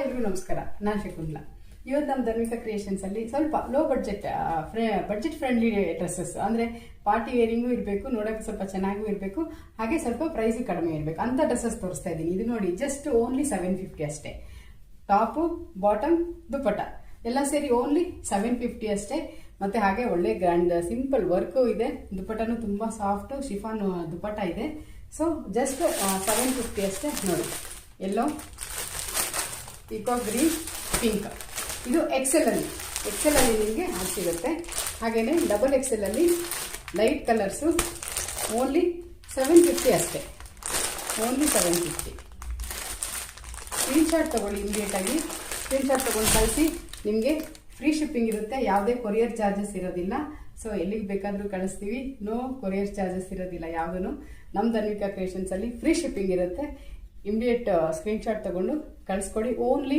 ಎಲ್ರಿಗೂ ನಮಸ್ಕಾರ. ನಾನು ಶಕುಂತಲಾ. ಇವತ್ತು ನಮ್ಮ ಧರ್ಮಿಕ ಕ್ರಿಯೇಷನ್ಸ್ ಅಲ್ಲಿ ಸ್ವಲ್ಪ ಲೋ ಬಡ್ಜೆಟ್ ಫ್ರೆಂಡ್ಲಿ ಡ್ರೆಸ್ಸಸ್ ಅಂದ್ರೆ ಪಾರ್ಟಿ ವೇರಿಂಗು ಇರಬೇಕು, ನೋಡೋಕೆ ಸ್ವಲ್ಪ ಚೆನ್ನಾಗೂ ಇರಬೇಕು, ಹಾಗೆ ಸ್ವಲ್ಪ ಪ್ರೈಸ್ ಕಡಿಮೆ ಇರಬೇಕು ಅಂತ ಡ್ರೆಸ್ಸಸ್ ತೋರಿಸ್ತಾ ಇದ್ದೀನಿ. ಇದು ನೋಡಿ, ಜಸ್ಟ್ ಓನ್ಲಿ 750 ಅಷ್ಟೇ. ಟಾಪು, ಬಾಟಮ್, ದುಪಟ್ಟ ಎಲ್ಲ ಸೇರಿ ಓನ್ಲಿ 750 ಅಷ್ಟೇ. ಮತ್ತೆ ಹಾಗೆ ಒಳ್ಳೆ ಗ್ರ್ಯಾಂಡ್ ಸಿಂಪಲ್ ವರ್ಕು ಇದೆ. ದುಪಟ್ಟನು ತುಂಬಾ ಸಾಫ್ಟ್ ಶಿಫಾನ್ ದುಪಟ್ಟ ಇದೆ. ಸೊ ಜಸ್ಟ್ 750 ಅಷ್ಟೇ. ನೋಡಿ, ಎಲ್ಲೋ, ಪೀಕಾಕ್ ಗ್ರೀನ್, ಪಿಂಕ್. ಇದು ಎಕ್ಸೆಲ್ ಅಲ್ಲಿ ನಿಮಗೆ ಸಿಗುತ್ತೆ. ಹಾಗೇನೆ ಡಬಲ್ ಎಕ್ಸೆಲ್ ಅಲ್ಲಿ ಲೈಟ್ ಕಲರ್ಸು ಓನ್ಲಿ 750 ಅಷ್ಟೇ. ಓನ್ಲಿ 750. ಸ್ಕ್ರೀನ್ ಶಾಟ್ ತಗೊಳ್ಳಿ, ಇಮಿಡಿಯೇಟ್ ಆಗಿ ಸ್ಕ್ರೀನ್ ಶಾಟ್ ತಗೊಂಡು ಕಳಿಸಿ. ನಿಮಗೆ ಫ್ರೀ ಶಿಪ್ಪಿಂಗ್ ಇರುತ್ತೆ, ಯಾವುದೇ ಕೊರಿಯರ್ ಚಾರ್ಜಸ್ ಇರೋದಿಲ್ಲ. ಸೊ ಎಲ್ಲಿಗೆ ಬೇಕಾದರೂ ಕಳಿಸ್ತೀವಿ, ನೋ ಕೊರಿಯರ್ ಚಾರ್ಜಸ್ ಇರೋದಿಲ್ಲ ಯಾವುದೂ. ನಮ್ಮ ಧರ್ಮಿಕಾ ಕ್ರಿಯೇಷನ್ಸ್ ಅಲ್ಲಿ ಫ್ರೀ ಶಿಪ್ಪಿಂಗ್ ಇರುತ್ತೆ. ಇಮಿಡಿಯೇಟ್ ಸ್ಕ್ರೀನ್ ಶಾಟ್ ತಗೊಂಡು ಕಳಿಸ್ಕೊಡಿ. ಓನ್ಲಿ